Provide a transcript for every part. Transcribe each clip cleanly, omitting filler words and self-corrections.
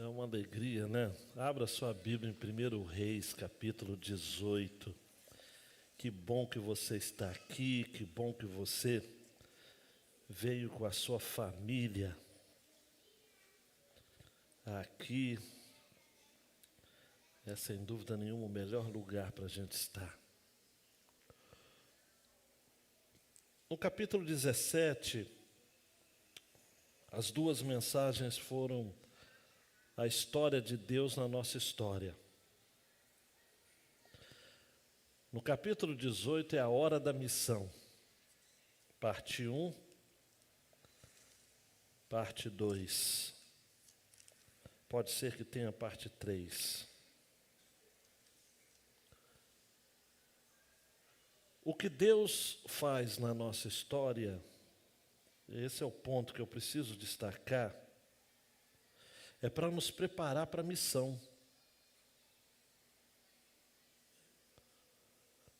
É uma alegria, né? Abra sua Bíblia em 1 Reis, capítulo 18. Que bom que você está aqui, que bom que você veio com a sua família aqui. É sem dúvida nenhuma o melhor lugar para a gente estar. No capítulo 17, as duas mensagens foram a história de Deus na nossa história. No capítulo 18 é a hora da missão, parte 1, parte 2. Pode ser que tenha parte 3. O que Deus faz na nossa história, esse é o ponto que eu preciso destacar, é para nos preparar para a missão.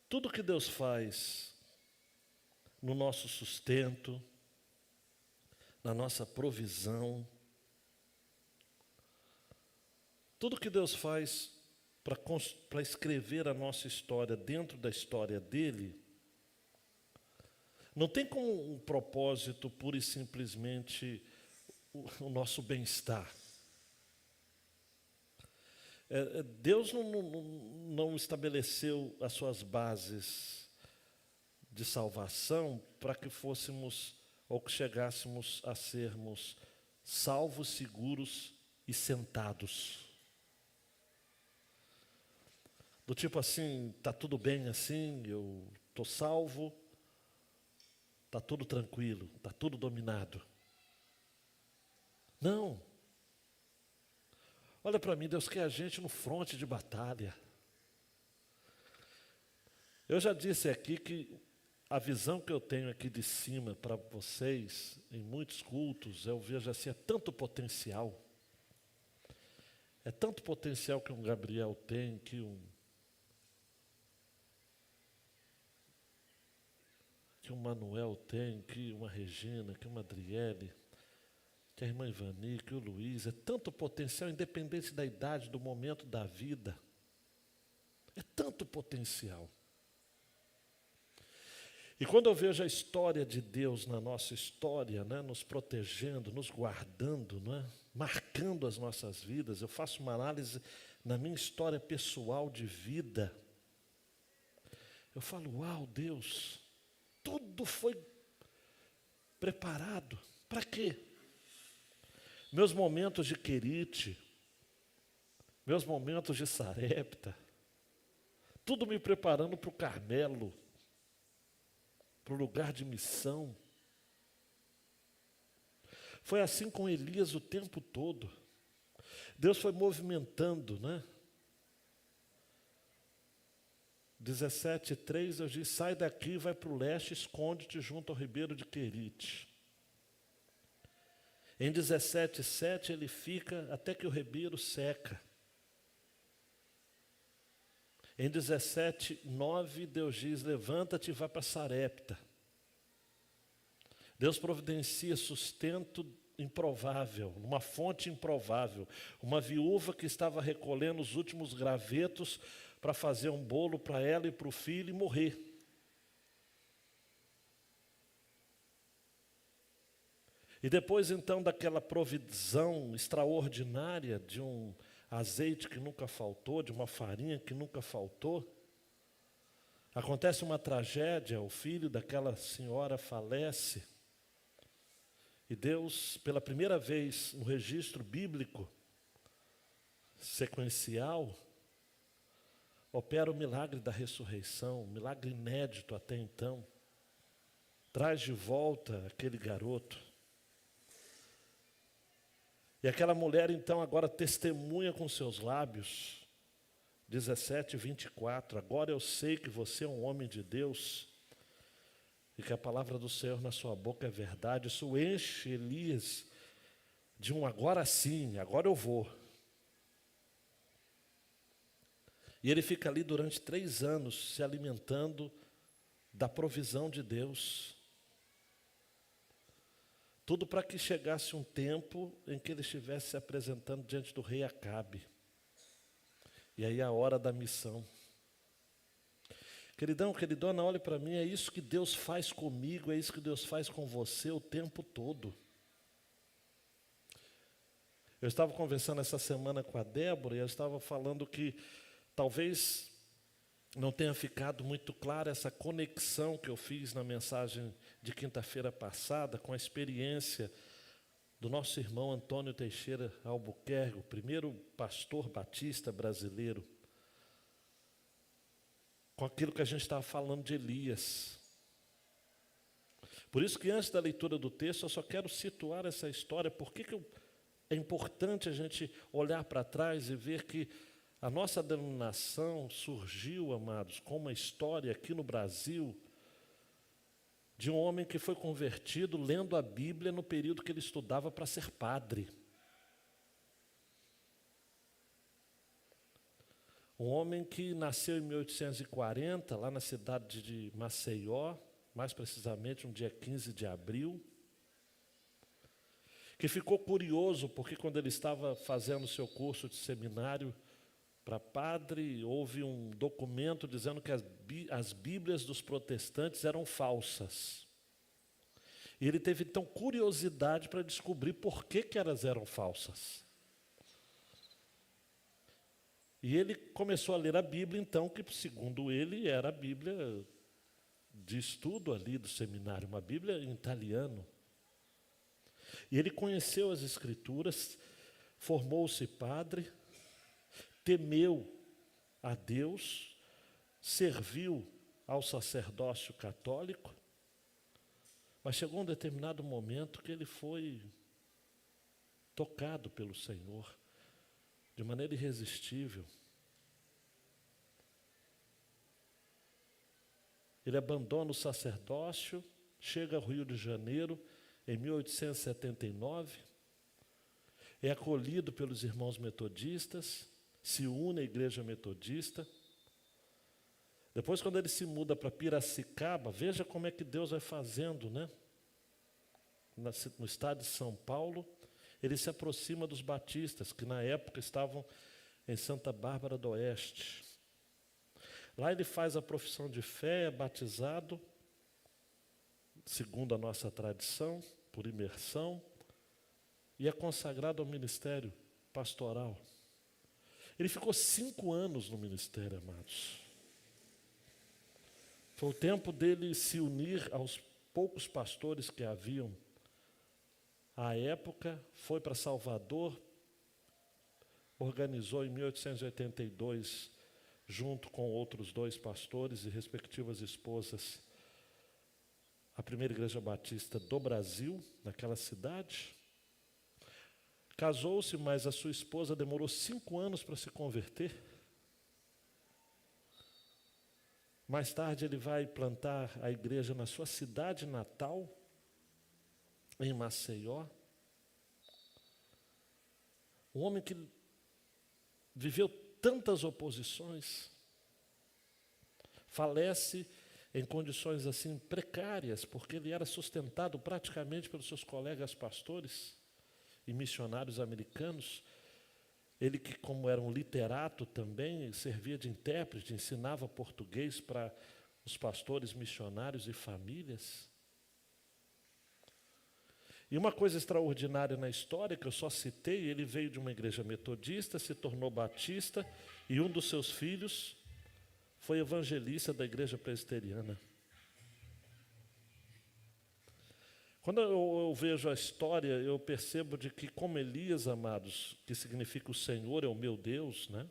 Tudo que Deus faz no nosso sustento, na nossa provisão, tudo que Deus faz para escrever a nossa história dentro da história dele, não tem como um propósito pura e simplesmente o nosso bem-estar. Deus não estabeleceu as suas bases de salvação para que fôssemos ou que chegássemos a sermos salvos, seguros e sentados. Do tipo assim, está tudo bem assim, eu estou salvo, está tudo tranquilo, está tudo dominado. Não. Olha para mim, Deus quer a gente no fronte de batalha. Eu já disse aqui que a visão que eu tenho aqui de cima para vocês, em muitos cultos, eu vejo assim, é tanto potencial. É tanto potencial que um Gabriel tem, que um Manuel tem, que uma Regina, que uma Adriele, que a irmã Ivani, que o Luiz. É tanto potencial, independente da idade, do momento da vida. É tanto potencial. E quando eu vejo a história de Deus na nossa história, né, nos protegendo, nos guardando, né, marcando as nossas vidas, eu faço uma análise na minha história pessoal de vida. Eu falo, uau, Deus, tudo foi preparado. Para quê? Meus momentos de querite, meus momentos de Sarepta, tudo me preparando para o Carmelo, para o lugar de missão. Foi assim com Elias o tempo todo. Deus foi movimentando, né? 17:3 eu disse, sai daqui, vai para o leste, esconde-te junto ao ribeiro de Querite. Em 17:7 ele fica até que o ribeiro seca. Em 17:9 Deus diz, levanta-te e vai para Sarepta. Deus providencia sustento improvável, uma fonte improvável. Uma viúva que estava recolhendo os últimos gravetos para fazer um bolo para ela e para o filho e morrer. E depois então daquela provisão extraordinária de um azeite que nunca faltou, de uma farinha que nunca faltou, acontece uma tragédia, o filho daquela senhora falece. E Deus, pela primeira vez no registro bíblico sequencial, opera o milagre da ressurreição, um milagre inédito até então. Traz de volta aquele garoto. E aquela mulher então agora testemunha com seus lábios, 17:24, agora eu sei que você é um homem de Deus, e que a palavra do Senhor na sua boca é verdade. Isso enche Elias de um agora sim, agora eu vou. E ele fica ali durante 3 anos se alimentando da provisão de Deus. Tudo para que chegasse um tempo em que ele estivesse se apresentando diante do rei Acabe. E aí a hora da missão. Queridão, queridona, olhe para mim, é isso que Deus faz comigo, é isso que Deus faz com você o tempo todo. Eu estava conversando essa semana com a Débora e ela estava falando que talvez não tenha ficado muito clara essa conexão que eu fiz na mensagem de quinta-feira passada com a experiência do nosso irmão Antônio Teixeira Albuquerque, o primeiro pastor batista brasileiro, com aquilo que a gente estava falando de Elias. Por isso que antes da leitura do texto eu só quero situar essa história, porque é importante a gente olhar para trás e ver que a nossa denominação surgiu, amados, com uma história aqui no Brasil de um homem que foi convertido lendo a Bíblia no período que ele estudava para ser padre. Um homem que nasceu em 1840, lá na cidade de Maceió, mais precisamente no dia 15 de abril, que ficou curioso porque quando ele estava fazendo seu curso de seminário para padre, houve um documento dizendo que as Bíblias dos protestantes eram falsas. E ele teve então curiosidade para descobrir por que elas eram falsas. E ele começou a ler a Bíblia, então, que segundo ele era a Bíblia de estudo ali do seminário, uma Bíblia em italiano. E ele conheceu as Escrituras, formou-se padre, temeu a Deus, serviu ao sacerdócio católico, mas chegou um determinado momento que ele foi tocado pelo Senhor de maneira irresistível. Ele abandona o sacerdócio, chega ao Rio de Janeiro em 1879, é acolhido pelos irmãos metodistas, se une à igreja metodista. Depois, quando ele se muda para Piracicaba, veja como é que Deus vai fazendo, né? No estado de São Paulo, ele se aproxima dos batistas, que na época estavam em Santa Bárbara do Oeste. Lá ele faz a profissão de fé, é batizado, segundo a nossa tradição, por imersão, e é consagrado ao ministério pastoral. Ele ficou 5 anos no ministério, amados. Foi o tempo dele se unir aos poucos pastores que haviam. À época, foi para Salvador, organizou em 1882, junto com outros 2 pastores e respectivas esposas, a primeira igreja batista do Brasil, naquela cidade. Casou-se, mas a sua esposa demorou 5 anos para se converter. Mais tarde ele vai plantar a igreja na sua cidade natal, em Maceió. Um homem que viveu tantas oposições, falece em condições assim precárias, porque ele era sustentado praticamente pelos seus colegas pastores e missionários americanos. Ele que, como era um literato também, servia de intérprete, ensinava português para os pastores missionários e famílias. E uma coisa extraordinária na história, que eu só citei, ele veio de uma igreja metodista, se tornou batista, e um dos seus filhos foi evangelista da igreja presbiteriana. Quando eu vejo a história, eu percebo de que, como Elias, amados, que significa o Senhor é o meu Deus, né?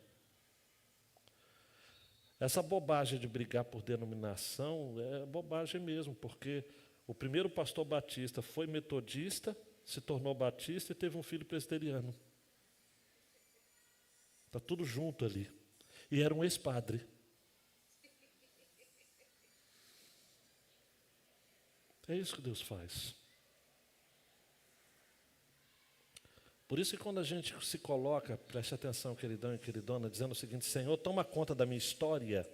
Essa bobagem de brigar por denominação é bobagem mesmo, porque o primeiro pastor batista foi metodista, se tornou batista e teve um filho presbiteriano. Está tudo junto ali. E era um ex-padre. É isso que Deus faz. Por isso que quando a gente se coloca, preste atenção, queridão e queridona, dizendo o seguinte: Senhor, toma conta da minha história,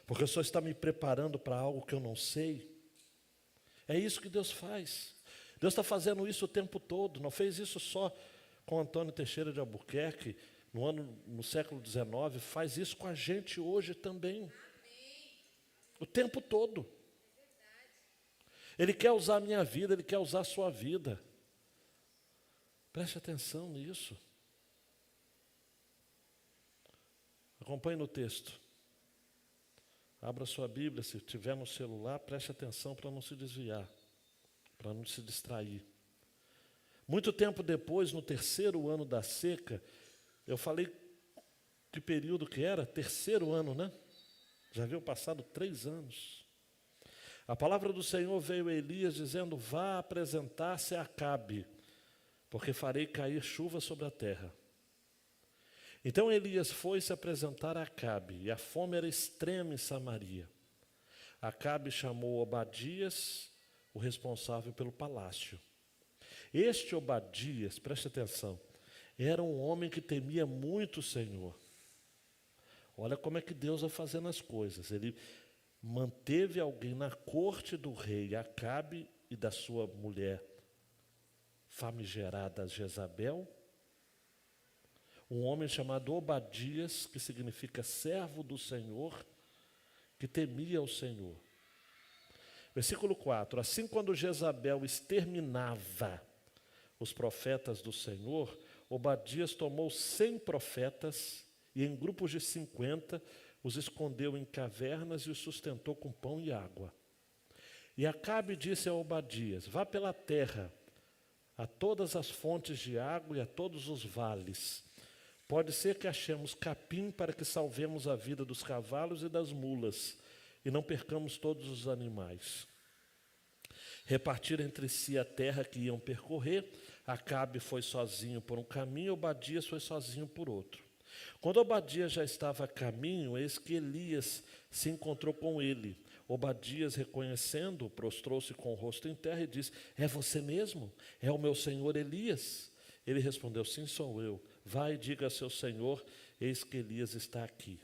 porque o Senhor está me preparando para algo que eu não sei. É isso que Deus faz. Deus está fazendo isso o tempo todo. Não fez isso só com Antônio Teixeira de Albuquerque no século XIX. Faz isso com a gente hoje também. O tempo todo. Ele quer usar a minha vida, Ele quer usar a sua vida. Preste atenção nisso. Acompanhe no texto. Abra sua Bíblia, se tiver no celular, preste atenção para não se desviar, para não se distrair. Muito tempo depois, no 3º ano da seca, eu falei que período que era? 3º ano, né? Já haviam passado 3 anos. A palavra do Senhor veio a Elias dizendo: vá apresentar-se a Acabe, porque farei cair chuva sobre a terra. Então Elias foi se apresentar a Acabe, e a fome era extrema em Samaria. Acabe chamou Obadias, o responsável pelo palácio. Este Obadias, preste atenção, era um homem que temia muito o Senhor. Olha como é que Deus vai fazendo as coisas. Ele manteve alguém na corte do rei Acabe e da sua mulher famigerada Jezabel, um homem chamado Obadias, que significa servo do Senhor, que temia o Senhor. Versículo 4. Assim, quando Jezabel exterminava os profetas do Senhor, Obadias tomou 100 profetas e em grupos de 50 os escondeu em cavernas e os sustentou com pão e água. E Acabe disse a Obadias: vá pela terra, a todas as fontes de água e a todos os vales. Pode ser que achemos capim para que salvemos a vida dos cavalos e das mulas, e não percamos todos os animais. Repartiram entre si a terra que iam percorrer. Acabe foi sozinho por um caminho, Obadias foi sozinho por outro. Quando Obadias já estava a caminho, eis que Elias se encontrou com ele. Obadias, reconhecendo-o, prostrou-se com o rosto em terra e disse: é você mesmo? É o meu senhor Elias? Ele respondeu: sim, sou eu. Vai e diga a seu senhor, eis que Elias está aqui.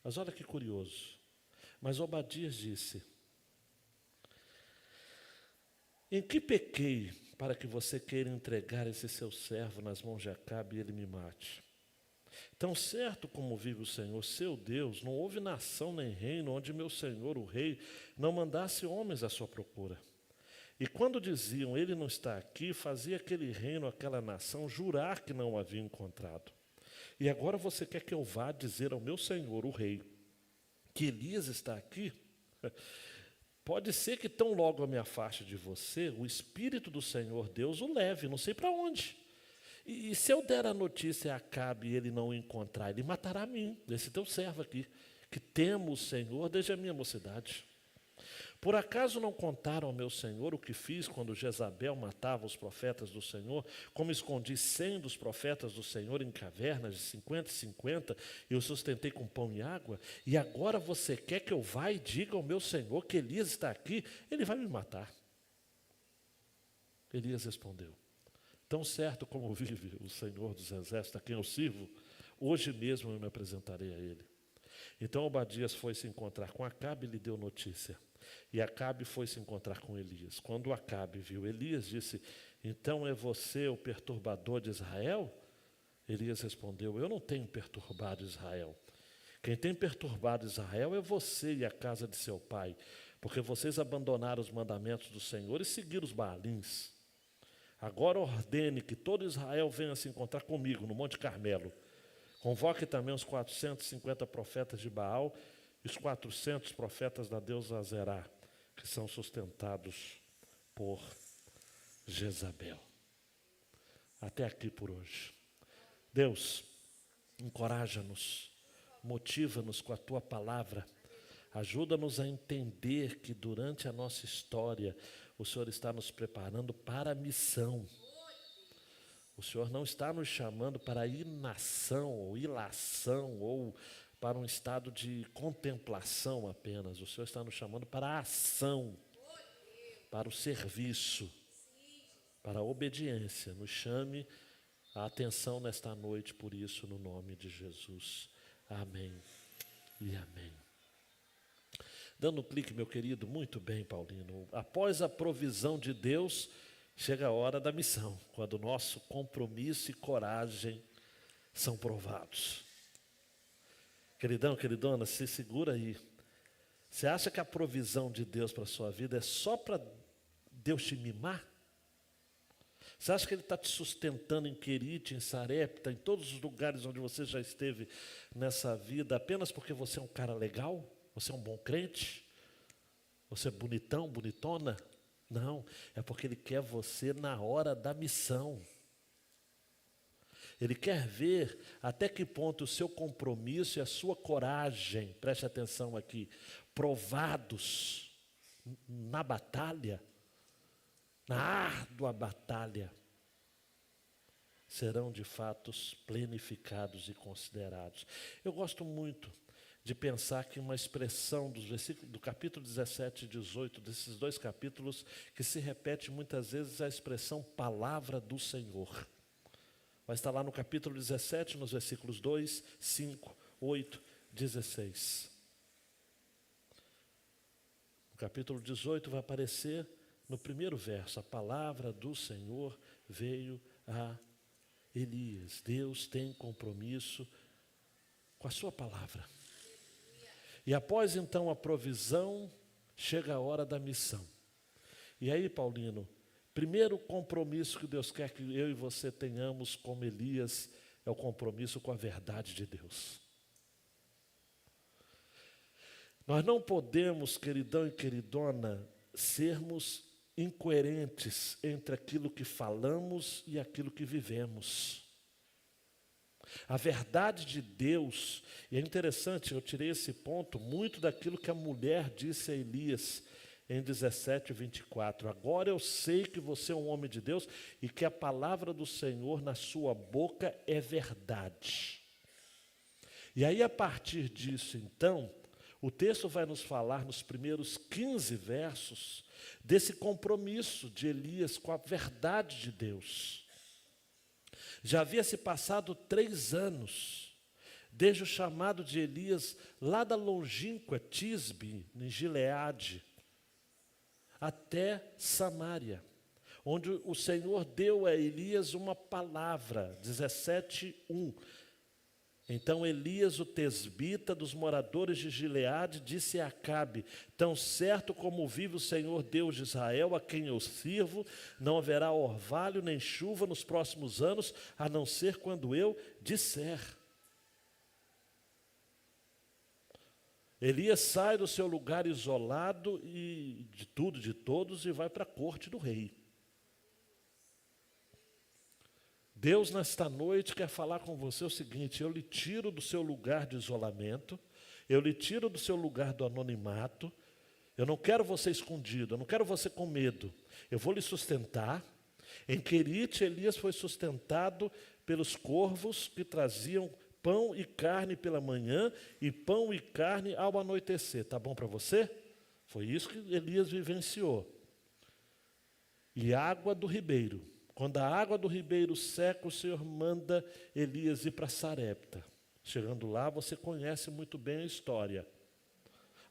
Mas olha que curioso. Mas Obadias disse: em que pequei para que você queira entregar esse seu servo nas mãos de Acabe e ele me mate? Tão certo como vive o Senhor, seu Deus, não houve nação nem reino onde meu senhor, o rei, não mandasse homens à sua procura. E quando diziam, ele não está aqui, fazia aquele reino, aquela nação, jurar que não o havia encontrado. E agora você quer que eu vá dizer ao meu senhor, o rei, que Elias está aqui? Pode ser que tão logo eu me afaste de você, o Espírito do Senhor Deus o leve, não sei para onde. E se eu der a notícia a Acabe e ele não o encontrar, ele matará a mim, esse teu servo aqui, que temo o Senhor desde a minha mocidade. Por acaso não contaram ao meu senhor o que fiz quando Jezabel matava os profetas do Senhor, como escondi 100 dos profetas do Senhor em cavernas de 50 e 50 e os sustentei com pão e água? E agora você quer que eu vá e diga ao meu senhor que Elias está aqui? Ele vai me matar. Elias respondeu: tão certo como vive o Senhor dos Exércitos, a quem eu sirvo, hoje mesmo eu me apresentarei a ele. Então Obadias foi se encontrar com Acabe e lhe deu notícia. E Acabe foi se encontrar com Elias. Quando Acabe viu Elias, disse: então é você o perturbador de Israel? Elias respondeu: eu não tenho perturbado Israel. Quem tem perturbado Israel é você e a casa de seu pai, porque vocês abandonaram os mandamentos do Senhor e seguiram os Baalins. Agora ordene que todo Israel venha se encontrar comigo no Monte Carmelo. Convoque também os 450 profetas de Baal e os 400 profetas da deusa Azerá, que são sustentados por Jezabel. Até aqui por hoje. Deus, encoraja-nos, motiva-nos com a Tua palavra, ajuda-nos a entender que durante a nossa história o Senhor está nos preparando para a missão. O Senhor não está nos chamando para a inação ou ilação ou para um estado de contemplação apenas. O Senhor está nos chamando para a ação, para o serviço, para a obediência. Nos chame a atenção nesta noite por isso, no nome de Jesus. Amém e amém. Dando um clique, meu querido, muito bem, Paulino. Após a provisão de Deus, chega a hora da missão, quando o nosso compromisso e coragem são provados. Queridão, queridona, se segura aí. Você acha que a provisão de Deus para a sua vida é só para Deus te mimar? Você acha que Ele está te sustentando em Querite, em Sarepta, em todos os lugares onde você já esteve nessa vida, apenas porque você é um cara legal? Você é um bom crente? Você é bonitão, bonitona? Não, é porque Ele quer você na hora da missão. Ele quer ver até que ponto o seu compromisso e a sua coragem, preste atenção aqui, provados na batalha, na árdua batalha, serão de fato planificados e considerados. Eu gosto muito de pensar que uma expressão dos versículos, do capítulo 17 e 18, desses dois capítulos, que se repete muitas vezes a expressão palavra do Senhor. Vai estar lá no capítulo 17, nos versículos 2, 5, 8, 16. No capítulo 18 vai aparecer no primeiro verso, a palavra do Senhor veio a Elias. Deus tem compromisso com a sua palavra. E após então a provisão, chega a hora da missão. E aí, Paulino, primeiro compromisso que Deus quer que eu e você tenhamos como Elias é o compromisso com a verdade de Deus. Nós não podemos, queridão e queridona, sermos incoerentes entre aquilo que falamos e aquilo que vivemos. A verdade de Deus, e é interessante, eu tirei esse ponto muito daquilo que a mulher disse a Elias em 17:24. Agora eu sei que você é um homem de Deus e que a palavra do Senhor na sua boca é verdade. E aí, a partir disso, então, o texto vai nos falar nos primeiros 15 versos desse compromisso de Elias com a verdade de Deus. Já havia se passado 3 anos, desde o chamado de Elias lá da longínqua Tisbe, em Gileade, até Samaria, onde o Senhor deu a Elias uma palavra, 17:1. Então Elias, o tesbita dos moradores de Gileade, disse a Acabe: tão certo como vive o Senhor Deus de Israel, a quem eu sirvo, não haverá orvalho nem chuva nos próximos anos, a não ser quando eu disser. Elias sai do seu lugar isolado e de tudo, de todos, e vai para a corte do rei. Deus, nesta noite, quer falar com você o seguinte: eu lhe tiro do seu lugar de isolamento, eu lhe tiro do seu lugar do anonimato, eu não quero você escondido, eu não quero você com medo, eu vou lhe sustentar. Em Querite, Elias foi sustentado pelos corvos que traziam pão e carne pela manhã e pão e carne ao anoitecer. Tá bom para você? Foi isso que Elias vivenciou. E água do ribeiro. Quando a água do ribeiro seca, o Senhor manda Elias ir para Sarepta. Chegando lá, você conhece muito bem a história.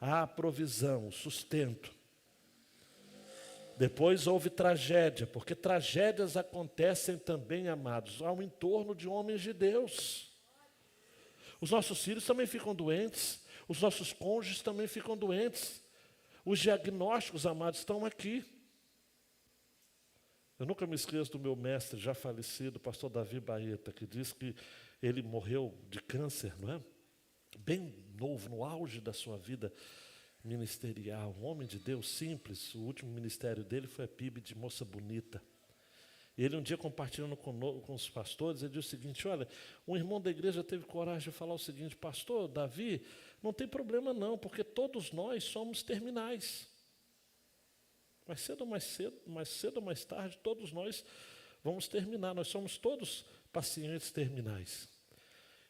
Há provisão, sustento. Depois houve tragédia, porque tragédias acontecem também, amados, ao entorno de homens de Deus. Os nossos filhos também ficam doentes, os nossos cônjuges também ficam doentes. Os diagnósticos, amados, estão aqui. Eu nunca me esqueço do meu mestre já falecido, o pastor Davi Baeta, que diz que ele morreu de câncer, não é? Bem novo, no auge da sua vida ministerial. Um homem de Deus simples, o último ministério dele foi a PIB de Moça Bonita. Ele um dia compartilhando com os pastores, ele disse o seguinte: olha, um irmão da igreja teve coragem de falar o seguinte: pastor Davi, não tem problema não, porque todos nós somos terminais. Mais cedo ou mais tarde, todos nós vamos terminar. Nós somos todos pacientes terminais.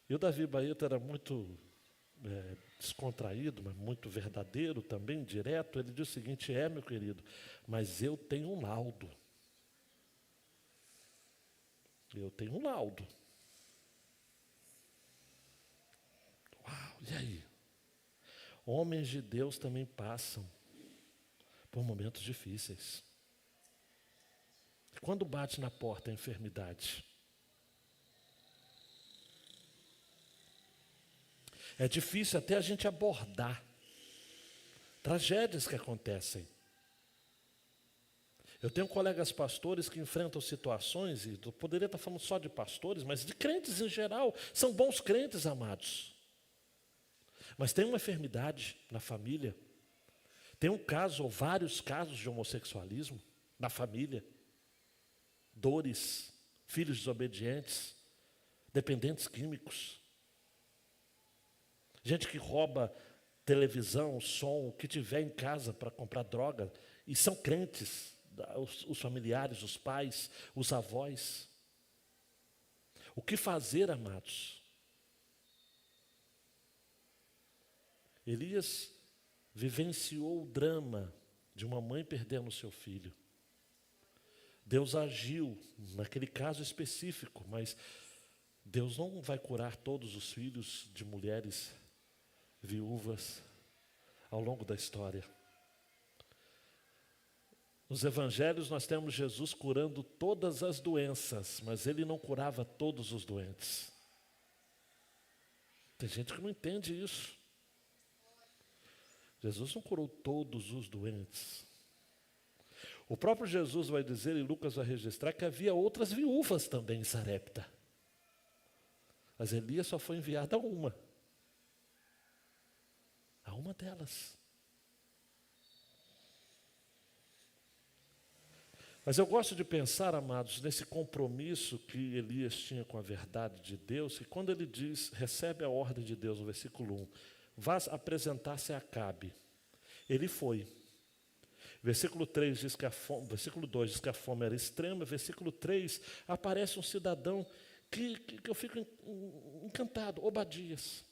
E o Davi Baeta era muito descontraído, mas muito verdadeiro também, direto. Ele disse o seguinte: meu querido, mas eu tenho um laudo. Eu tenho um laudo. Uau, e aí? Homens de Deus também passam por momentos difíceis. Quando bate na porta a enfermidade, é difícil até a gente abordar tragédias que acontecem. Eu tenho colegas pastores que enfrentam situações, e eu poderia estar falando só de pastores, mas de crentes em geral, são bons crentes, amados. Mas tem uma enfermidade na família, tem um caso ou vários casos de homossexualismo na família, dores, filhos desobedientes, dependentes químicos, gente que rouba televisão, som, o que tiver em casa para comprar droga, e são crentes, os familiares, os pais, os avós. O que fazer, amados? Elias vivenciou o drama de uma mãe perdendo seu filho. Deus agiu naquele caso específico, mas Deus não vai curar todos os filhos de mulheres viúvas ao longo da história. Nos evangelhos nós temos Jesus curando todas as doenças, mas ele não curava todos os doentes. Tem gente que não entende isso. Jesus não curou todos os doentes. O próprio Jesus vai dizer, e Lucas vai registrar, que havia outras viúvas também em Sarepta. Mas Elias só foi enviado a uma. A uma delas. Mas eu gosto de pensar, amados, nesse compromisso que Elias tinha com a verdade de Deus, que quando ele diz, recebe a ordem de Deus, no versículo 1, vá apresentar-se a Acabe. Ele foi. Versículo 3 diz que versículo 2 diz que a fome era extrema. Versículo 3 aparece um cidadão que eu fico encantado, Obadias.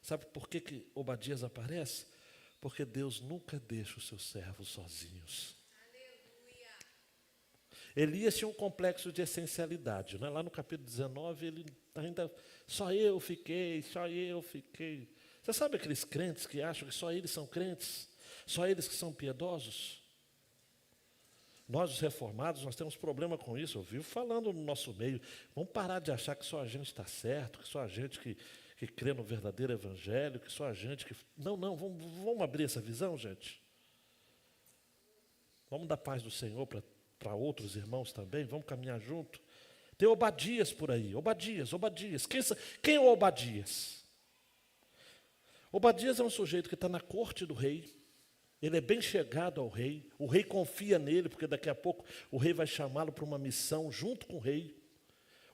Sabe por que Obadias aparece? Porque Deus nunca deixa os seus servos sozinhos. Aleluia. Elias tinha um complexo de essencialidade, né? Lá no capítulo 19, ele ainda, só eu fiquei. Você sabe aqueles crentes que acham que só eles são crentes? Só eles que são piedosos? Nós, os reformados, nós temos problema com isso. Eu vivo falando no nosso meio. Vamos parar de achar que só a gente está certo, que só a gente que crê no verdadeiro evangelho, que só a gente que... Não, vamos abrir essa visão, gente. Vamos dar paz do Senhor para outros irmãos também, vamos caminhar junto. Tem Obadias por aí, Obadias. Quem é o Obadias? Obadias é um sujeito que está na corte do rei. Ele é bem chegado ao rei, o rei confia nele, porque daqui a pouco o rei vai chamá-lo para uma missão junto com o rei.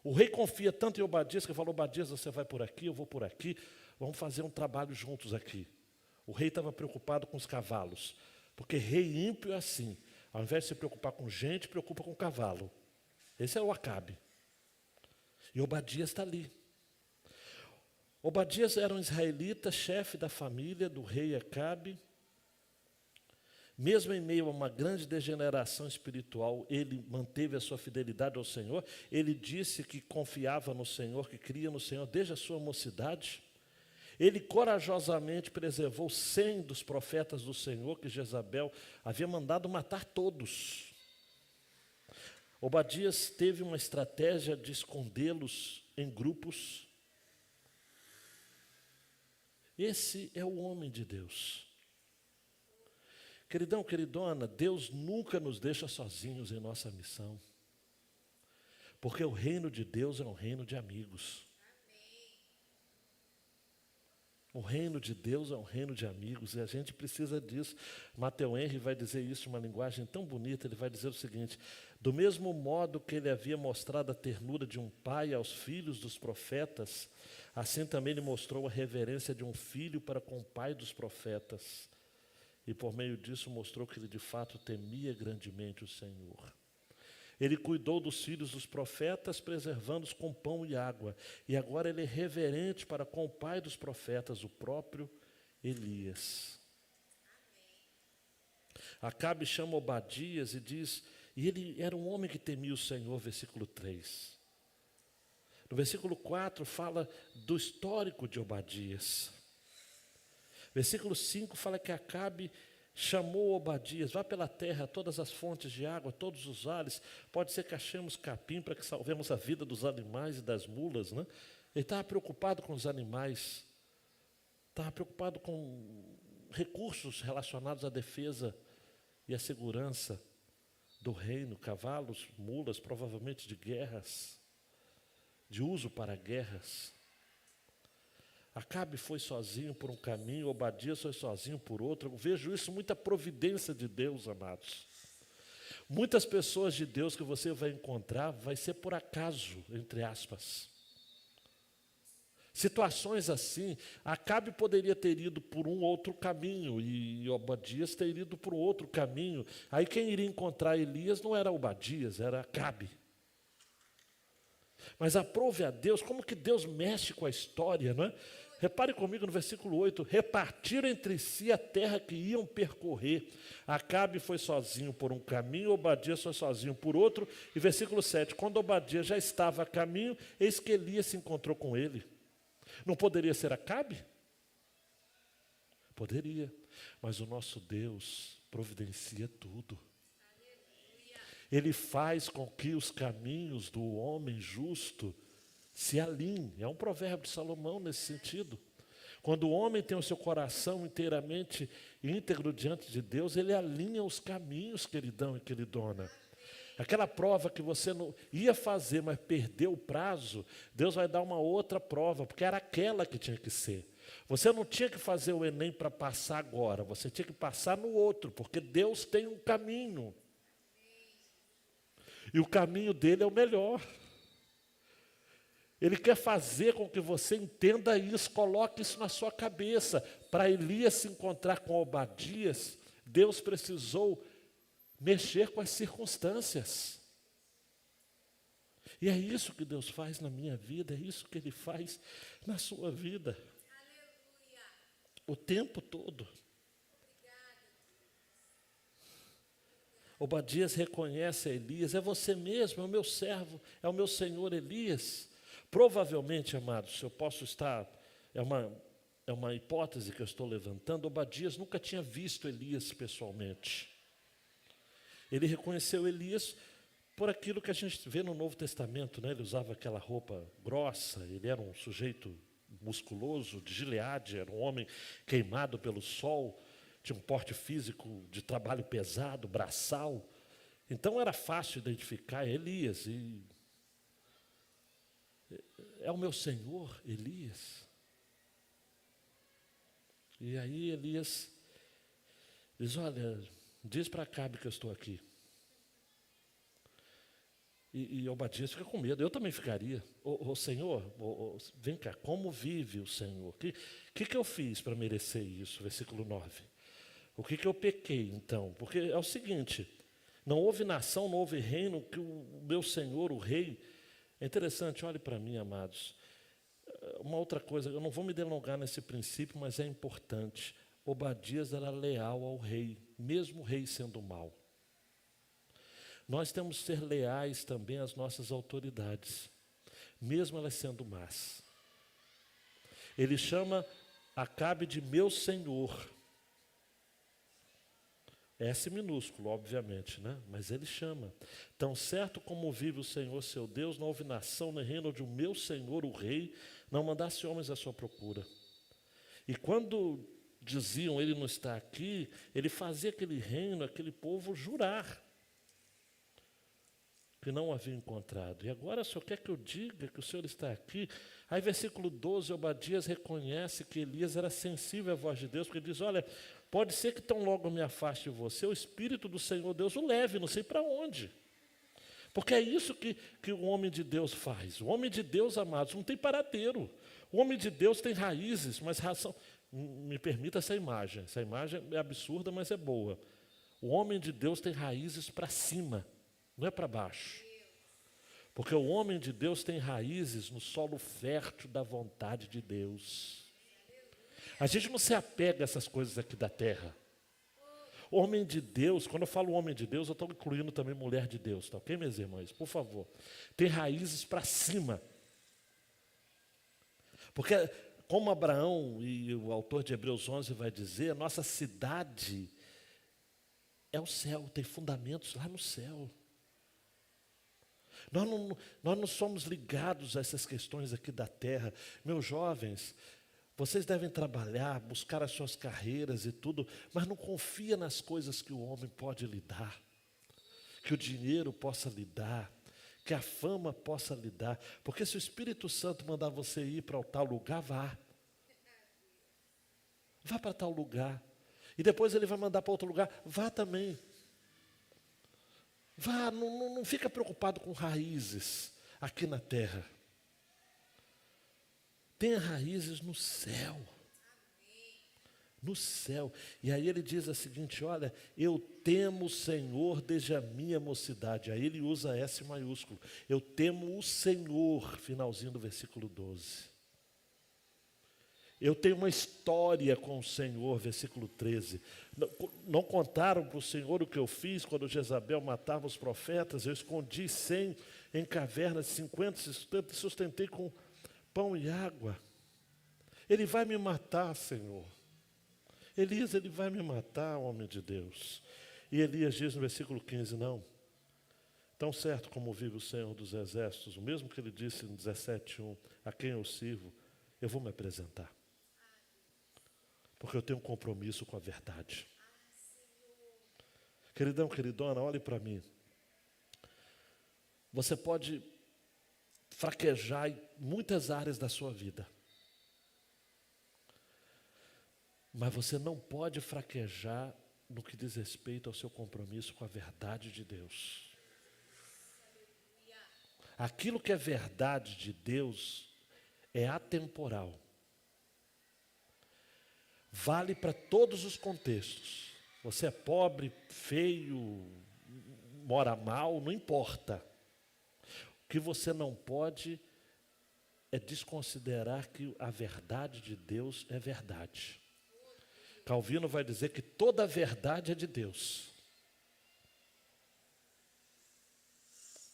O rei confia tanto em Obadias, que falou, Obadias, você vai por aqui, eu vou por aqui, vamos fazer um trabalho juntos aqui. O rei estava preocupado com os cavalos, porque rei ímpio é assim, ao invés de se preocupar com gente, preocupa com cavalo. Esse é o Acabe. E Obadias está ali. Obadias era um israelita, chefe da família do rei Acabe. Mesmo em meio a uma grande degeneração espiritual, ele manteve a sua fidelidade ao Senhor. Ele disse que confiava no Senhor, que cria no Senhor desde a sua mocidade. Ele corajosamente preservou 100 dos profetas do Senhor, que Jezabel havia mandado matar todos. Obadias teve uma estratégia de escondê-los em grupos. Esse é o homem de Deus. Queridão, queridona, Deus nunca nos deixa sozinhos em nossa missão. Porque o reino de Deus é um reino de amigos. O reino de Deus é um reino de amigos e a gente precisa disso. Matthew Henry vai dizer isso em uma linguagem tão bonita, ele vai dizer o seguinte, do mesmo modo que ele havia mostrado a ternura de um pai aos filhos dos profetas, assim também ele mostrou a reverência de um filho para com o pai dos profetas. E por meio disso mostrou que ele de fato temia grandemente o Senhor. Ele cuidou dos filhos dos profetas, preservando-os com pão e água. E agora ele é reverente para com o pai dos profetas, o próprio Elias. Acabe chama Obadias e diz, e ele era um homem que temia o Senhor, versículo 3. No versículo 4 fala do histórico de Obadias. Versículo 5 fala que Acabe chamou Obadias, vá pela terra, todas as fontes de água, todos os vales, pode ser que achemos capim para que salvemos a vida dos animais e das mulas, né? Ele estava preocupado com os animais, estava preocupado com recursos relacionados à defesa e à segurança do reino, cavalos, mulas, provavelmente de guerras, de uso para guerras. Acabe foi sozinho por um caminho, Obadias foi sozinho por outro. Eu vejo isso, muita providência de Deus, amados. Muitas pessoas de Deus que você vai encontrar, vai ser por acaso, entre aspas. Situações assim, Acabe poderia ter ido por um outro caminho, e Obadias ter ido por um outro caminho. Aí quem iria encontrar Elias não era Obadias, era Acabe. Mas aprove a Deus, como que Deus mexe com a história, não é? Repare comigo no versículo 8, repartiram entre si a terra que iam percorrer. Acabe foi sozinho por um caminho, Obadias foi sozinho por outro. E versículo 7, quando Obadias já estava a caminho, eis que Elias se encontrou com ele. Não poderia ser Acabe? Poderia, mas o nosso Deus providencia tudo. Ele faz com que os caminhos do homem justo se alinhem. É um provérbio de Salomão nesse sentido. Quando o homem tem o seu coração inteiramente íntegro diante de Deus, ele alinha os caminhos que ele dá e que ele dona. Aquela prova que você não ia fazer, mas perdeu o prazo, Deus vai dar uma outra prova, porque era aquela que tinha que ser. Você não tinha que fazer o Enem para passar agora, você tinha que passar no outro, porque Deus tem um caminho. E o caminho dele é o melhor. Ele quer fazer com que você entenda isso, coloque isso na sua cabeça. Para Elias se encontrar com Obadias, Deus precisou mexer com as circunstâncias. E é isso que Deus faz na minha vida, é isso que Ele faz na sua vida. Aleluia. O tempo todo. Obadias reconhece a Elias, é você mesmo, é o meu servo, é o meu senhor Elias. Provavelmente, amados, eu posso estar, é uma hipótese que eu estou levantando, Obadias nunca tinha visto Elias pessoalmente. Ele reconheceu Elias por aquilo que a gente vê no Novo Testamento, né? Ele usava aquela roupa grossa, ele era um sujeito musculoso, de Gileade, era um homem queimado pelo sol, tinha um porte físico de trabalho pesado, braçal. Então era fácil identificar Elias. E é o meu senhor Elias. E aí Elias diz, olha, diz para Acabe que eu estou aqui. E Obadias fica com medo, eu também ficaria. Ô Senhor, vem cá, como vive o Senhor? O que eu fiz para merecer isso? Versículo 9. O que eu pequei, então? Porque é o seguinte, não houve nação, não houve reino que o meu Senhor, o rei... É interessante, olhe para mim, amados. Uma outra coisa, eu não vou me delongar nesse princípio, mas é importante. Obadias era leal ao rei, mesmo o rei sendo mau. Nós temos que ser leais também às nossas autoridades, mesmo elas sendo más. Ele chama Acabe de meu senhor. S minúsculo, obviamente, né? Mas ele chama. Tão certo como vive o Senhor seu Deus, não houve nação nem reino onde o meu Senhor, o rei, não mandasse homens à sua procura. E quando diziam ele não está aqui, ele fazia aquele reino, aquele povo jurar que não havia encontrado. E agora o Senhor quer que eu diga que o Senhor está aqui? Aí versículo 12, Obadias reconhece que Elias era sensível à voz de Deus, porque ele diz, olha, pode ser que tão logo me afaste de você, o Espírito do Senhor Deus o leve, não sei para onde. Porque é isso que o homem de Deus faz. O homem de Deus, amados, não tem paradeiro. O homem de Deus tem raízes, mas razão. Me permita essa imagem. Essa imagem é absurda, mas é boa. O homem de Deus tem raízes para cima, não é para baixo. Porque o homem de Deus tem raízes no solo fértil da vontade de Deus. A gente não se apega a essas coisas aqui da terra. Homem de Deus, quando eu falo homem de Deus, eu estou incluindo também mulher de Deus, tá ok, minhas irmãs? Por favor. Tem raízes para cima. Porque Como Abraão, e o autor de Hebreus 11 vai dizer, a nossa cidade é o céu, tem fundamentos lá no céu. Nós não somos ligados a essas questões aqui da terra. Meus jovens, vocês devem trabalhar, buscar as suas carreiras e tudo, mas não confia nas coisas que o homem pode lhe dar, que o dinheiro possa lhe dar, que a fama possa lhe dar. Porque se o Espírito Santo mandar você ir para tal lugar, vá. Vá para tal lugar. E depois ele vai mandar para outro lugar, vá também. Vá, não fica preocupado com raízes aqui na terra. Tenha raízes no céu. No céu. E aí ele diz a seguinte, olha, eu temo o Senhor desde a minha mocidade. Aí ele usa S maiúsculo. Eu temo o Senhor, finalzinho do versículo 12. Eu tenho uma história com o Senhor, versículo 13. Não contaram para o Senhor o que eu fiz quando Jezabel matava os profetas? Eu escondi 100 em cavernas, 50 sustentei com pão e água. Ele vai me matar, Senhor. Elias, ele vai me matar, homem de Deus. E Elias diz no versículo 15, não. Tão certo como vive o Senhor dos Exércitos, o mesmo que ele disse no 17:1, a quem eu sirvo, eu vou me apresentar. Porque eu tenho um compromisso com a verdade. Queridão, queridona, olhe para mim. Você pode fraquejar em muitas áreas da sua vida. Mas você não pode fraquejar no que diz respeito ao seu compromisso com a verdade de Deus. Aquilo que é verdade de Deus é atemporal. Vale para todos os contextos. Você é pobre, feio, mora mal, não importa. O que você não pode é desconsiderar que a verdade de Deus é verdade. Calvino vai dizer que toda a verdade é de Deus.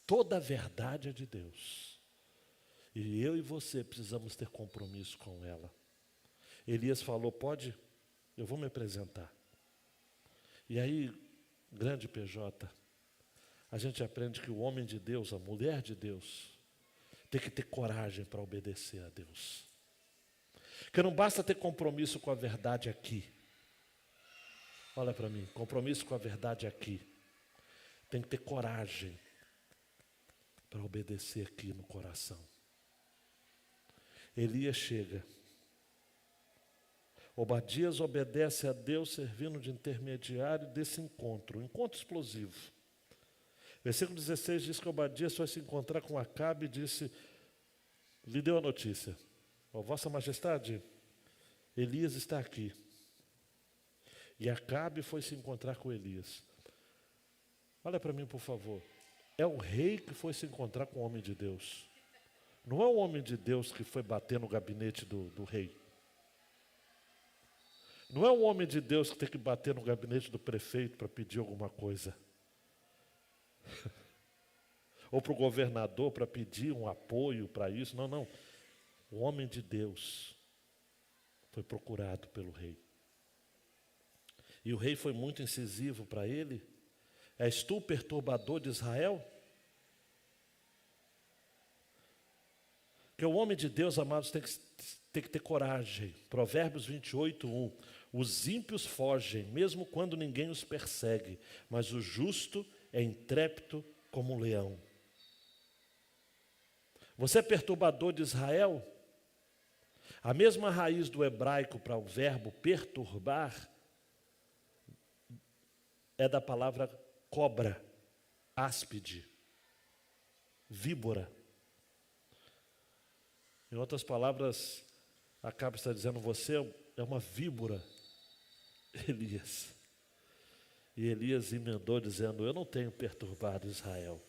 Toda a verdade é de Deus. E eu e você precisamos ter compromisso com ela. Elias falou, pode, eu vou me apresentar. E aí, grande PJ, a gente aprende que o homem de Deus, a mulher de Deus, tem que ter coragem para obedecer a Deus. Porque não basta ter compromisso com a verdade aqui. Olha para mim, compromisso com a verdade aqui. Tem que ter coragem para obedecer aqui no coração. Elias chega. Obadias obedece a Deus servindo de intermediário desse encontro, um encontro explosivo. Versículo 16 diz que Obadias foi se encontrar com Acabe e disse, lhe deu a notícia, ó, Vossa Majestade, Elias está aqui. E Acabe foi se encontrar com Elias. Olha para mim, por favor. É o rei que foi se encontrar com o homem de Deus. Não é o homem de Deus que foi bater no gabinete do rei. Não é o homem de Deus que tem que bater no gabinete do prefeito para pedir alguma coisa. Ou para o governador para pedir um apoio para isso. Não, não. O homem de Deus foi procurado pelo rei. E o rei foi muito incisivo para ele. És tu o perturbador de Israel? Porque o homem de Deus, amados, tem que ter coragem. Provérbios 28:1. Os ímpios fogem, mesmo quando ninguém os persegue, mas o justo é intrépido como um leão. Você é perturbador de Israel? A mesma raiz do hebraico para o verbo perturbar é da palavra cobra, áspide, víbora. Em outras palavras, Acabe está dizendo, você é uma víbora, Elias. E Elias emendou dizendo, eu não tenho perturbado Israel.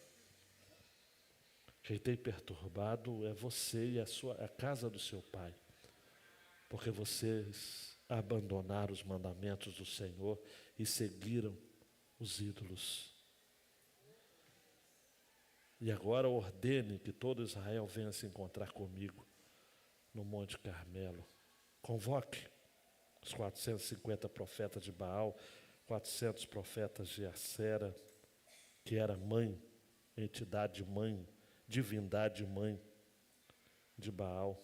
Quem tem perturbado é você e a casa do seu pai. Porque vocês abandonaram os mandamentos do Senhor e seguiram os ídolos. E agora ordene que todo Israel venha se encontrar comigo no Monte Carmelo. Convoque os 450 profetas de Baal, 400 profetas de Acera, que era mãe, entidade mãe, divindade mãe de Baal.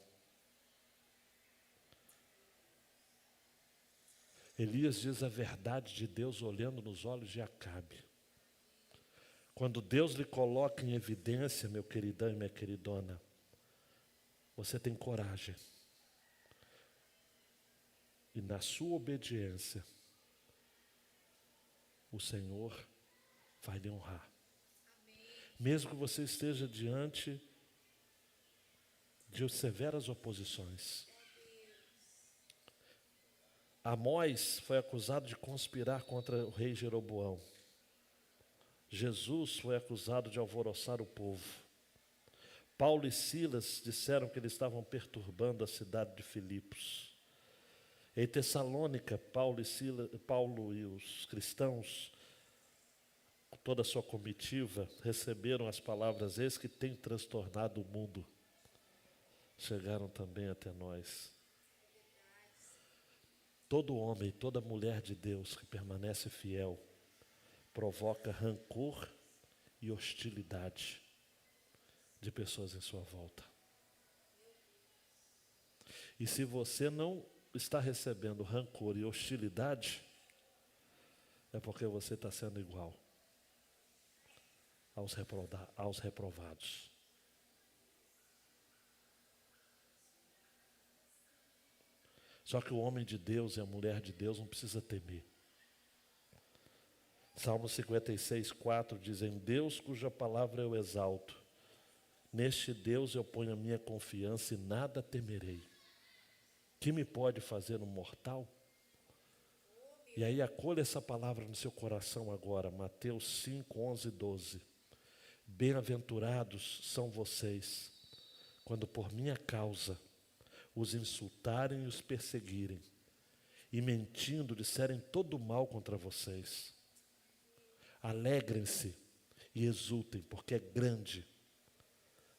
Elias diz a verdade de Deus olhando nos olhos de Acabe. Quando Deus lhe coloca em evidência, meu queridão e minha queridona, você tem coragem. E na sua obediência, o Senhor vai lhe honrar. Mesmo que você esteja diante de severas oposições. Amós foi acusado de conspirar contra o rei Jeroboão. Jesus foi acusado de alvoroçar o povo. Paulo e Silas disseram que eles estavam perturbando a cidade de Filipos. Em Tessalônica, Paulo e os cristãos, toda a sua comitiva, receberam as palavras: eis que tem transtornado o mundo. Chegaram também até nós. Todo homem, toda mulher de Deus que permanece fiel, provoca rancor e hostilidade de pessoas em sua volta. E se você não está recebendo rancor e hostilidade, é porque você está sendo igual aos reprovados. Só que o homem de Deus e a mulher de Deus não precisa temer. Salmo 56, 4 diz: em Deus cuja palavra eu exalto, neste Deus eu ponho a minha confiança e nada temerei. Que me pode fazer um mortal? E aí acolha essa palavra no seu coração agora, Mateus 5, 11 e 12. Bem-aventurados são vocês, quando por minha causa os insultarem e os perseguirem, e mentindo disserem todo mal contra vocês. Alegrem-se e exultem, porque é grande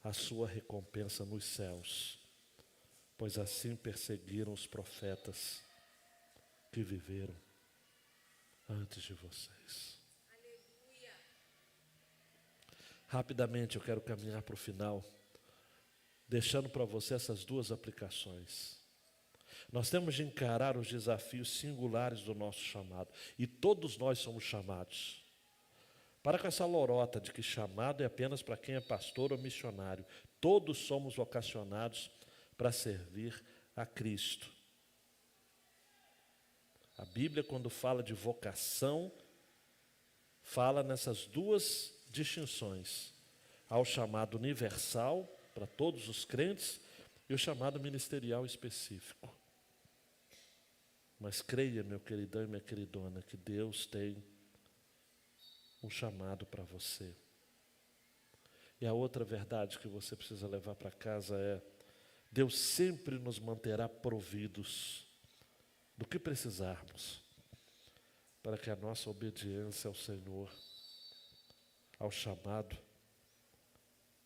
a sua recompensa nos céus, pois assim perseguiram os profetas que viveram antes de vocês. Aleluia. Rapidamente eu quero caminhar para o final, deixando para você essas duas aplicações. Nós temos de encarar os desafios singulares do nosso chamado, e todos nós somos chamados. Para com essa lorota de que chamado é apenas para quem é pastor ou missionário. Todos somos vocacionados para servir a Cristo. A Bíblia, quando fala de vocação, fala nessas duas distinções. Há o chamado universal, para todos os crentes, e o chamado ministerial específico. Mas creia, meu queridão e minha queridona, que Deus tem um chamado para você. E a outra verdade que você precisa levar para casa é: Deus sempre nos manterá providos do que precisarmos, para que a nossa obediência ao Senhor, ao chamado,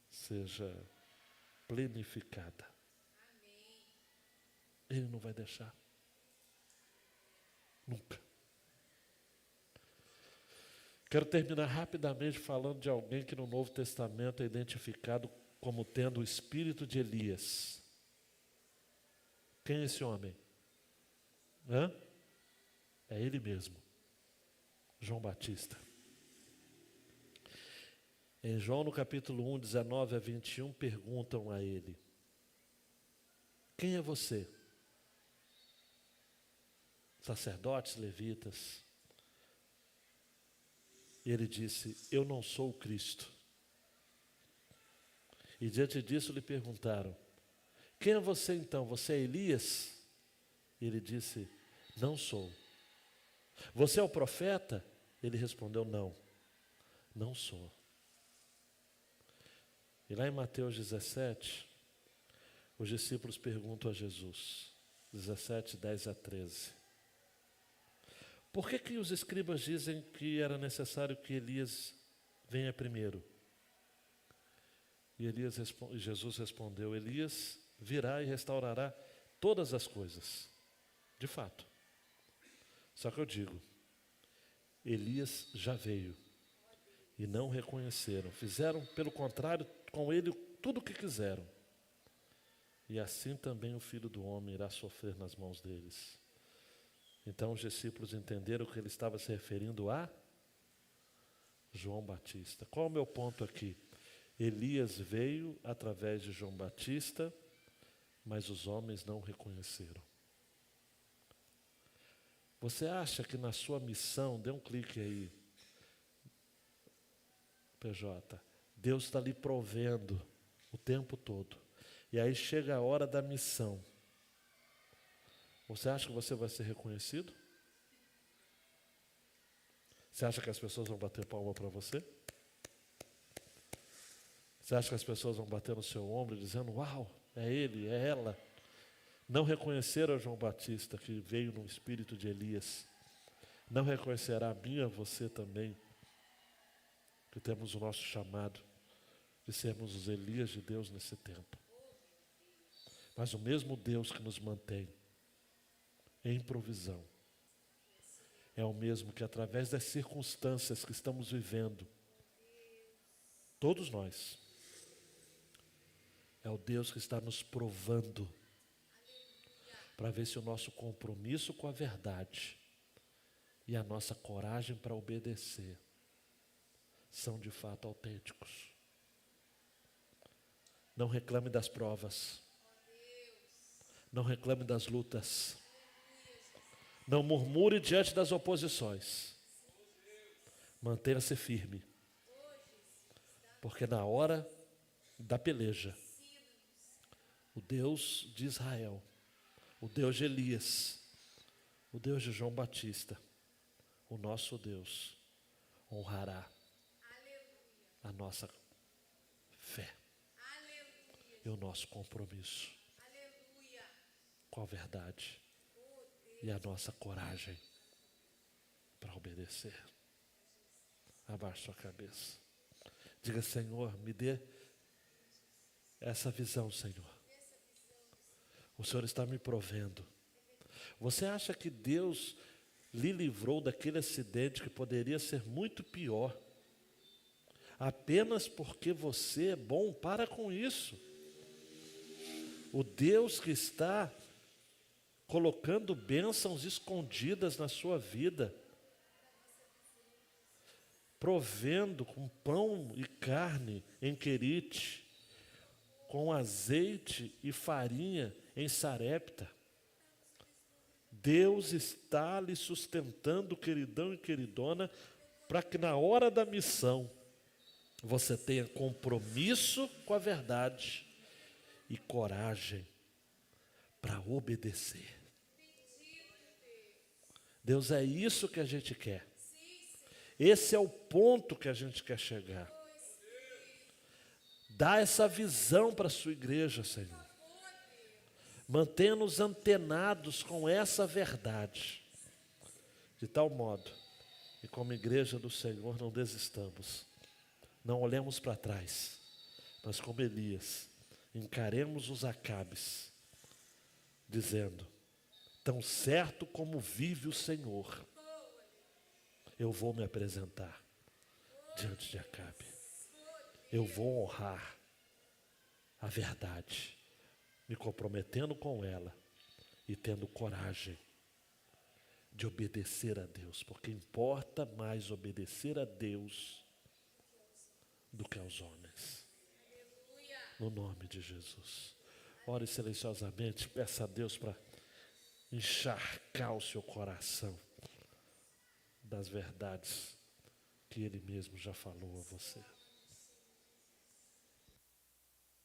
seja planificada. Amém. Ele não vai deixar. Nunca. Quero terminar rapidamente falando de alguém que no Novo Testamento é identificado como tendo o espírito de Elias. Quem é esse homem? É ele mesmo, João Batista. Em João, no capítulo 1, 19 a 21, perguntam a ele: quem é você? Sacerdotes, levitas. E ele disse: eu não sou o Cristo. E diante disso lhe perguntaram: quem é você então? Você é Elias? E ele disse: não sou. Você é o profeta? Ele respondeu: não, não sou. E lá em Mateus 17, os discípulos perguntam a Jesus, 17, 10 a 13: por que os escribas dizem que era necessário que Elias venha primeiro? E Jesus respondeu: Elias virá e restaurará todas as coisas, de fato. Só que eu digo, Elias já veio e não reconheceram. Fizeram, pelo contrário, com ele tudo o que quiseram. E assim também o Filho do Homem irá sofrer nas mãos deles. Então os discípulos entenderam que ele estava se referindo a João Batista. Qual é o meu ponto aqui? Elias veio através de João Batista, mas os homens não o reconheceram. Você acha que na sua missão, dê um clique aí, PJ, Deus está lhe provendo o tempo todo. E aí chega a hora da missão. Você acha que você vai ser reconhecido? Você acha que as pessoas vão bater palma para você? Você acha que as pessoas vão bater no seu ombro dizendo, uau, é ele, é ela? Não reconheceram João Batista, que veio no espírito de Elias. Não reconhecerá a mim e a você também, que temos o nosso chamado de sermos os Elias de Deus nesse tempo. Mas o mesmo Deus que nos mantém em provisão é o mesmo que, através das circunstâncias que estamos vivendo, todos nós, é o Deus que está nos provando para ver se o nosso compromisso com a verdade e a nossa coragem para obedecer são de fato autênticos. Não reclame das provas. Não reclame das lutas. Não murmure diante das oposições. Mantenha-se firme. Porque na hora da peleja, o Deus de Israel, o Deus de Elias, o Deus de João Batista, o nosso Deus honrará a nossa fé e o nosso compromisso com a verdade e a nossa coragem para obedecer. Abaixe sua cabeça. Diga, Senhor, me dê essa visão, Senhor. O Senhor está me provendo. Você acha que Deus lhe livrou daquele acidente que poderia ser muito pior, apenas porque você é bom? Para com isso. O Deus que está colocando bênçãos escondidas na sua vida, provendo com pão e carne em Querite, com azeite e farinha em Sarepta. Deus está lhe sustentando, queridão e queridona, para que na hora da missão você tenha compromisso com a verdade e coragem para obedecer. Deus, é isso que a gente quer. Esse é o ponto que a gente quer chegar. Dá essa visão para a sua igreja, Senhor. Mantenha-nos antenados com essa verdade, de tal modo que, como igreja do Senhor, não desistamos, não olhemos para trás, mas como Elias, encaremos os Acabes, dizendo, tão certo como vive o Senhor, eu vou me apresentar diante de Acabe. Eu vou honrar a verdade, me comprometendo com ela e tendo coragem de obedecer a Deus, porque importa mais obedecer a Deus do que aos homens. No nome de Jesus. Ore silenciosamente, peça a Deus para encharcar o seu coração das verdades que Ele mesmo já falou a você.